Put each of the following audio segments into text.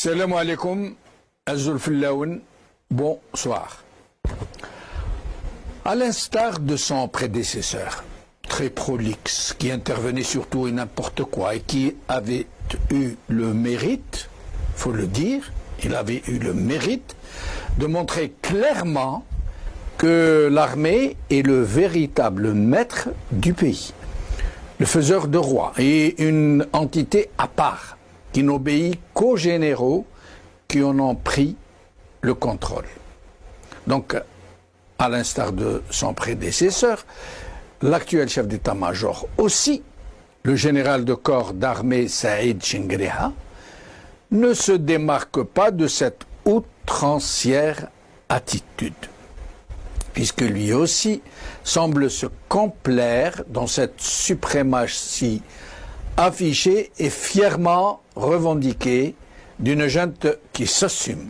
Salam alaikum, Azul Fillaoun, bonsoir. À l'instar de son prédécesseur, très prolixe, qui intervenait sur tout et n'importe quoi et qui avait eu le mérite, faut le dire, il avait eu le mérite de montrer clairement que l'armée est le véritable maître du pays, le faiseur de roi et une entité à part qui n'obéit qu'aux généraux qui en ont pris le contrôle. Donc, à l'instar de son prédécesseur, l'actuel chef d'état-major aussi, le général de corps d'armée Saïd Chingriha, ne se démarque pas de cette outrancière attitude, puisque lui aussi semble se complaire dans cette suprématie affichée et fièrement revendiquée d'une junte qui s'assume,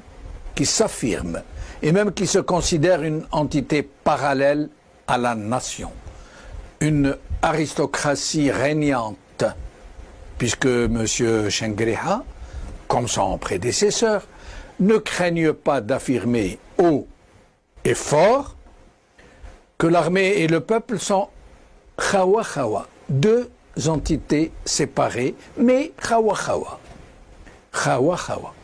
qui s'affirme, et même qui se considère une entité parallèle à la nation, une aristocratie régnante, puisque M. Chingriha, comme son prédécesseur, ne craignent pas d'affirmer haut et fort que l'armée et le peuple sont khawa-khawa, deux entités séparées, mais khawa-khawa. Khawa-khawa.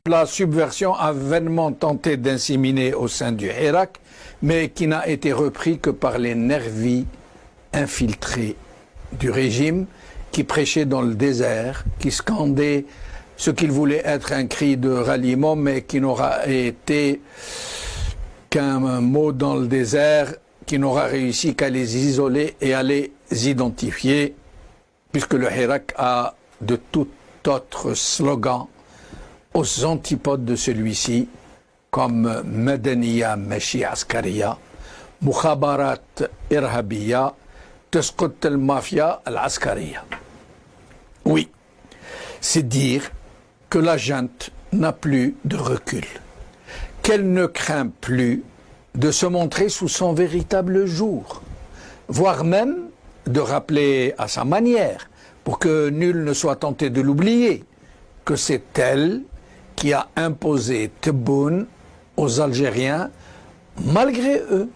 La subversion a vainement tenté d'inséminer au sein du Hirak, mais qui n'a été repris que par les nervis infiltrés du régime qui prêchaient dans le désert, qui scandaient ce qu'il voulait être un cri de ralliement, mais qui n'aura été qu'un mot dans le désert, qui n'aura réussi qu'à les isoler et à les identifier, puisque le Hirak a de tout autre slogan aux antipodes de celui-ci, comme Madaniya Mashi Askariya, Mukhabarat Irhabiya, Tasqut al-Mafia al-Askariya. Oui, c'est dire que la junte n'a plus de recul, qu'elle ne craint plus de se montrer sous son véritable jour, voire même de rappeler à sa manière, pour que nul ne soit tenté de l'oublier, que c'est elle qui a imposé Tebboune aux Algériens malgré eux,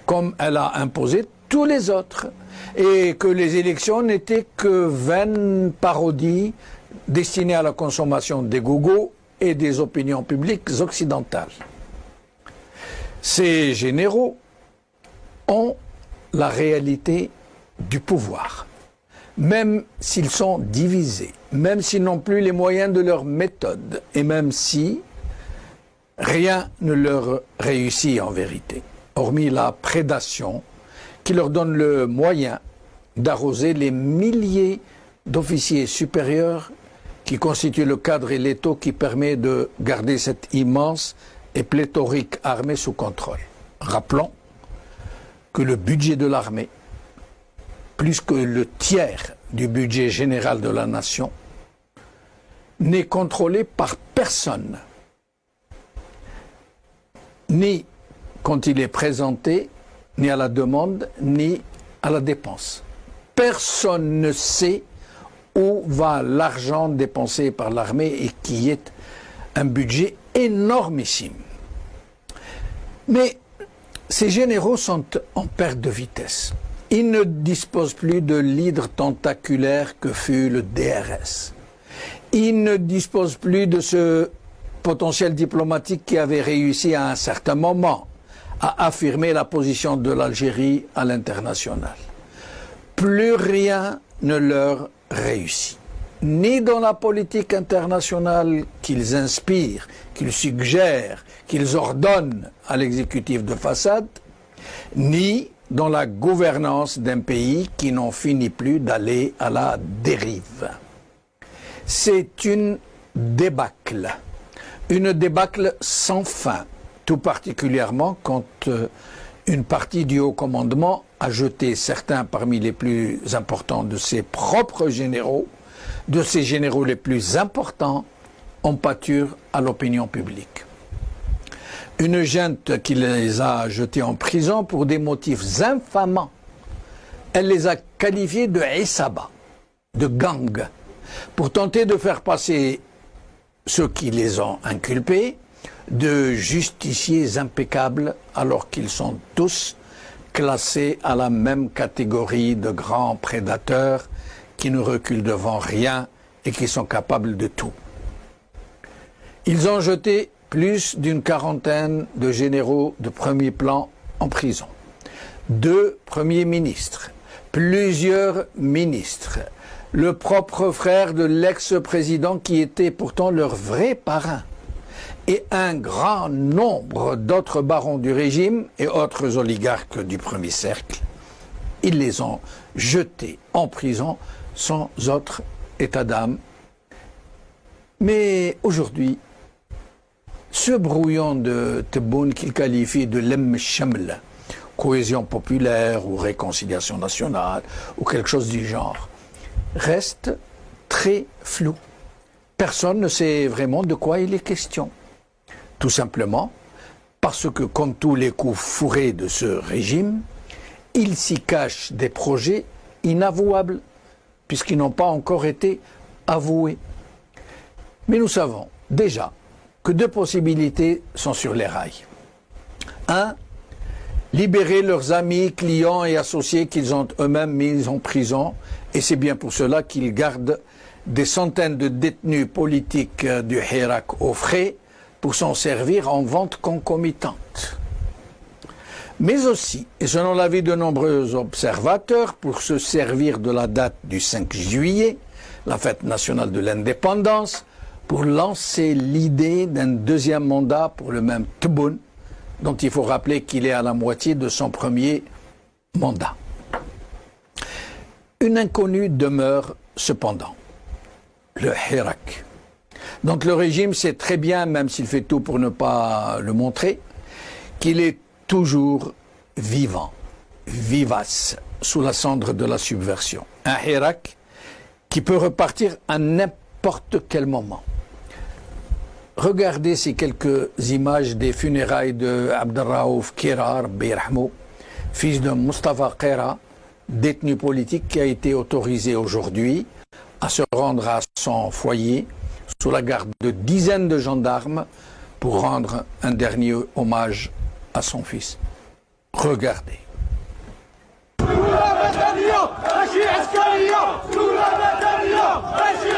comme elle a imposé tous les autres, et que les élections n'étaient que vaines parodies destinées à la consommation des gogos et des opinions publiques occidentales. Ces généraux ont la réalité du pouvoir, même s'ils sont divisés, même s'ils n'ont plus les moyens de leur méthode, et même si rien ne leur réussit en vérité, hormis la prédation qui leur donne le moyen d'arroser les milliers d'officiers supérieurs qui constituent le cadre et l'étau qui permet de garder cette immense et pléthorique armée sous contrôle. Rappelons que le budget de l'armée, plus que le tiers du budget général de la nation, n'est contrôlé par personne, ni quand il est présenté, ni à la demande, ni à la dépense. Personne ne sait où va l'argent dépensé par l'armée et qui est un budget énormissime. Mais ces généraux sont en perte de vitesse. Ils ne disposent plus de l'hydre tentaculaire que fut le DRS. Ils ne disposent plus de ce potentiel diplomatique qui avait réussi à un certain moment à affirmer la position de l'Algérie à l'international. Plus rien ne leur réussit, ni dans la politique internationale qu'ils inspirent, qu'ils suggèrent, qu'ils ordonnent à l'exécutif de façade, ni dans la gouvernance d'un pays qui n'en finit plus d'aller à la dérive. C'est une débâcle sans fin, tout particulièrement quand une partie du haut commandement a jeté certains parmi les plus importants de ses propres généraux, de ses généraux les plus importants, en pâture à l'opinion publique. Une junte qui les a jetés en prison pour des motifs infamants. Elle les a qualifiés de Issaba, de gang, pour tenter de faire passer ceux qui les ont inculpés, de justiciers impeccables, alors qu'ils sont tous classés à la même catégorie de grands prédateurs qui ne reculent devant rien et qui sont capables de tout. Ils ont jeté plus d'une quarantaine de généraux de premier plan en prison, 2 premiers ministres, plusieurs ministres, le propre frère de l'ex-président qui était pourtant leur vrai parrain, et un grand nombre d'autres barons du régime et autres oligarques du premier cercle. Ils les ont jetés en prison sans autre état d'âme. Mais aujourd'hui, ce brouillon de Tebboune qu'il qualifie de lem shaml, cohésion populaire ou réconciliation nationale ou quelque chose du genre, reste très flou. Personne ne sait vraiment de quoi il est question. Tout simplement parce que, comme tous les coups fourrés de ce régime, il s'y cache des projets inavouables, puisqu'ils n'ont pas encore été avoués. Mais nous savons déjà que 2 possibilités sont sur les rails. 1. Libérer leurs amis, clients et associés qu'ils ont eux-mêmes mis en prison, et c'est bien pour cela qu'ils gardent des centaines de détenus politiques du Hirak au frais pour s'en servir en vente concomitante. Mais aussi, et selon l'avis de nombreux observateurs, pour se servir de la date du 5 juillet, la fête nationale de l'indépendance, pour lancer l'idée d'un 2e mandat pour le même Tebboune, dont il faut rappeler qu'il est à la moitié de son premier mandat. Une inconnue demeure cependant, le Hirak, dont le régime sait très bien, même s'il fait tout pour ne pas le montrer, qu'il est toujours vivant, vivace, sous la cendre de la subversion. Un Hirak qui peut repartir à n'importe quel moment. Regardez ces quelques images des funérailles de Abdelraouf Kirar Birahmou, fils de Mustafa Kera, détenu politique qui a été autorisé aujourd'hui à se rendre à son foyer sous la garde de dizaines de gendarmes pour rendre un dernier hommage à son fils. Regardez. ماشي عسكرية، دولة مدنية، ماشي